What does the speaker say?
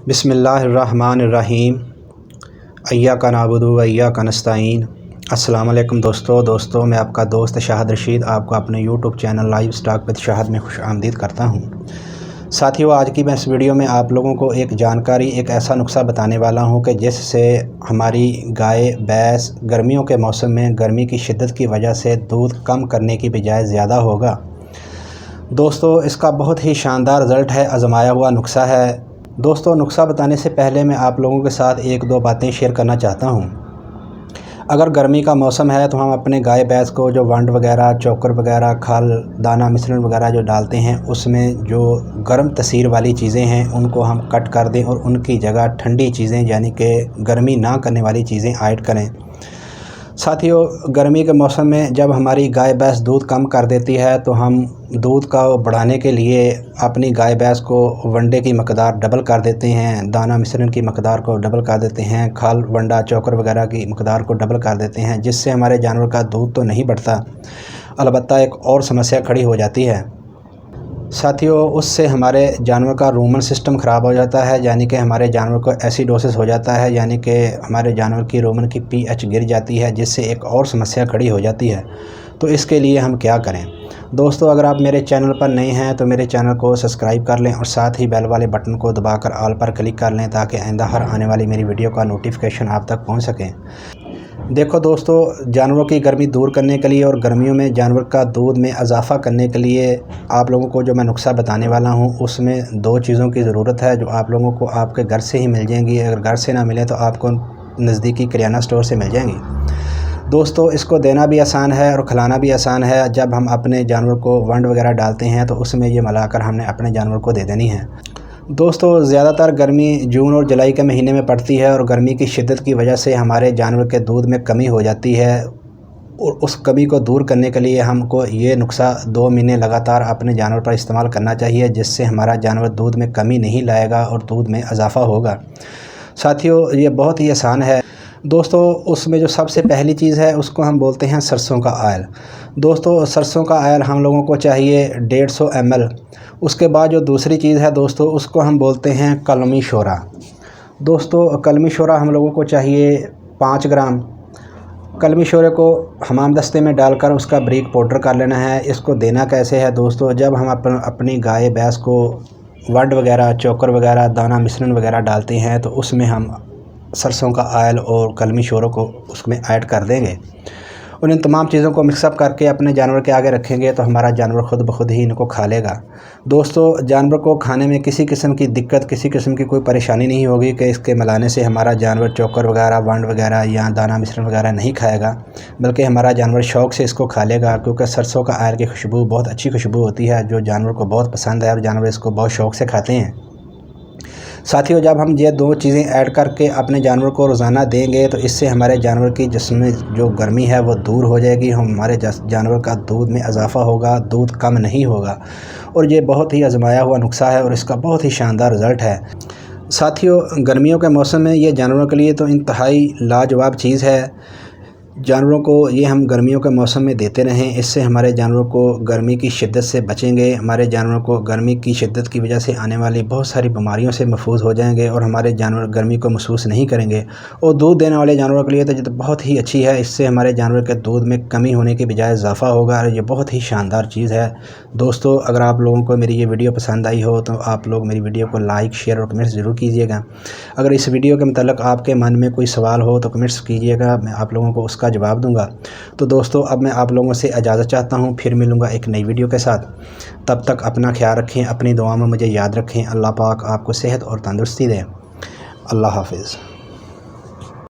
बिस्मिल्लाहिर्रहमानिर्रहीम। इय्याका नअबुदु व इय्याका नस्तईन। अस्सलाम वालेकुम दोस्तों, मैं आपका दोस्त शाहद रशीद आपको अपने YouTube channel live stock with Shahid में खुश आमदीद करता हूँ। साथियों, आज की मैं इस वीडियो में आप लोगों को एक जानकारी, एक ऐसा नुस्खा बताने वाला हूँ कि जिससे हमारी गाय भैंस गर्मियों के मौसम में गर्मी की शिद्दत की वजह से दूध कम करने की बजाय ज़्यादा होगा। दोस्तों, इसका बहुत ही शानदार रिज़ल्ट है, आजमाया हुआ नुस्खा है। दोस्तों, नुस्खा बताने से पहले मैं आप लोगों के साथ एक दो बातें शेयर करना चाहता हूँ। अगर गर्मी का मौसम है तो हम अपने गाय भैंस को जो वंड वगैरह, चोकर वगैरह, खल, दाना मिश्रण वगैरह जो डालते हैं उसमें जो गर्म तसीर वाली चीज़ें हैं उनको हम कट कर दें और उनकी जगह ठंडी चीज़ें यानी कि गर्मी ना करने वाली चीज़ें ऐड करें। साथियों, गर्मी के मौसम में जब हमारी गाय भैंस दूध कम कर देती है तो हम दूध का बढ़ाने के लिए अपनी गाय भैंस को वंडे की मकदार डबल कर देते हैं, दाना मिश्रण की मकदार को डबल कर देते हैं, खल, वंडा, चोकर वगैरह की मकदार को डबल कर देते हैं, जिससे हमारे जानवर का दूध तो नहीं बढ़ता, अलबत्ता एक और समस्या खड़ी हो जाती है। साथियों, उससे हमारे जानवर का रूमन सिस्टम ख़राब हो जाता है, यानी कि हमारे जानवर को एसिडोसिस हो जाता है, यानी कि हमारे जानवर की रूमन की पीएच गिर जाती है, जिससे एक और समस्या खड़ी हो जाती है। तो इसके लिए हम क्या करें? दोस्तों, अगर आप मेरे चैनल पर नए हैं तो मेरे चैनल को सब्सक्राइब कर लें और साथ ही बेल वाले बटन को दबाकर ऑल पर क्लिक कर लें ताकि आइंदा हर आने वाली मेरी वीडियो का नोटिफिकेशन आप तक पहुँच सकें। देखो दोस्तों, जानवरों की गर्मी दूर करने के लिए और गर्मियों में जानवर का दूध में इजाफ़ा करने के लिए आप लोगों को जो मैं नुस्खा बताने वाला हूं उसमें दो चीज़ों की ज़रूरत है जो आप लोगों को आपके घर से ही मिल जाएंगी। अगर घर से ना मिले तो आपको नज़दीकी किराना स्टोर से मिल जाएंगी। दोस्तों, इसको देना भी आसान है और खिलाना भी आसान है। जब हम अपने जानवर को वंड वगैरह डालते हैं तो उसमें ये मिलाकर हमने अपने जानवर को दे देनी है। दोस्तों, ज़्यादातर गर्मी जून और जुलाई के महीने में पड़ती है और गर्मी की शिद्दत की वजह से हमारे जानवर के दूध में कमी हो जाती है और उस कमी को दूर करने के लिए हमको ये नुस्खा 2 महीने लगातार अपने जानवर पर इस्तेमाल करना चाहिए, जिससे हमारा जानवर दूध में कमी नहीं लाएगा और दूध में इजाफ़ा होगा। साथियों, ये बहुत ही आसान है। दोस्तों, उसमें जो सबसे पहली चीज़ है उसको हम बोलते हैं सरसों का आयल। दोस्तों, सरसों का आयल हम लोगों को चाहिए 150 ml। उसके बाद जो दूसरी चीज़ है दोस्तों उसको हम बोलते हैं कलमी शोरा। दोस्तों, कलमी शोरा हम लोगों को चाहिए 5 ग्राम। कलमी शोरे को हमाम दस्ते में डालकर उसका बारीक पाउडर कर लेना है। इसको देना कैसे है दोस्तों? जब हम अपनी गाय भैंस को वंड वगैरह, चोकर वगैरह, दाना मिश्रण वगैरह डालते हैं तो उसमें हम सरसों का आयल और कलमी शोरों को उसमें ऐड कर देंगे और इन तमाम चीज़ों को मिक्सअप करके अपने जानवर के आगे रखेंगे तो हमारा जानवर खुद ब खुद ही इनको खा लेगा। दोस्तों, जानवर को खाने में किसी किस्म की दिक्कत, किसी किस्म की कोई परेशानी नहीं होगी कि इसके मिलाने से हमारा जानवर चोकर वगैरह, वंड वगैरह या दाना मिश्रण वगैरह नहीं खाएगा, बल्कि हमारा जानवर शौक़ से इसको खा लेगा, क्योंकि सरसों का आयल की खुशबू बहुत अच्छी खुशबू होती है जो जानवर को बहुत पसंद है और जानवर इसको बहुत शौक़ से खाते हैं। साथियों, जब हम ये दो चीज़ें ऐड करके अपने जानवर को रोज़ाना देंगे तो इससे हमारे जानवर की जिस्म में जो गर्मी है वो दूर हो जाएगी, हमारे जानवर का दूध में इजाफ़ा होगा, दूध कम नहीं होगा और ये बहुत ही आजमाया हुआ नुस्खा है और इसका बहुत ही शानदार रिज़ल्ट है। साथियों, गर्मियों के मौसम में ये जानवरों के लिए तो इंतहाई लाजवाब चीज़ है। जानवरों को ये हम गर्मियों के मौसम में देते रहें, इससे हमारे जानवरों को गर्मी की शिद्दत से बचेंगे, हमारे जानवरों को गर्मी की शिद्दत की वजह से आने वाली बहुत सारी बीमारियों से महफूज हो जाएंगे और हमारे जानवर गर्मी को महसूस नहीं करेंगे। और दूध देने वाले जानवरों के लिए तो ये तो बहुत ही अच्छी है। इससे हमारे जानवर के दूध में कमी होने की बजाय इजाफ़ा होगा और ये बहुत ही शानदार चीज़ है। दोस्तों, अगर आप लोगों को मेरी ये वीडियो पसंद आई हो तो आप लोग मेरी वीडियो को लाइक, शेयर और कमेंट्स ज़रूर कीजिएगा। अगर इस वीडियो के मतलब आपके मन में कोई सवाल हो तो कमेंट्स कीजिएगा, मैं आप लोगों को उसका जवाब दूंगा। तो दोस्तों, अब मैं आप लोगों से इजाज़त चाहता हूं, फिर मिलूंगा एक नई वीडियो के साथ। तब तक अपना ख्याल रखें, अपनी दुआ में मुझे याद रखें। अल्लाह पाक आपको सेहत और तंदुरुस्ती दे। अल्लाह हाफिज़।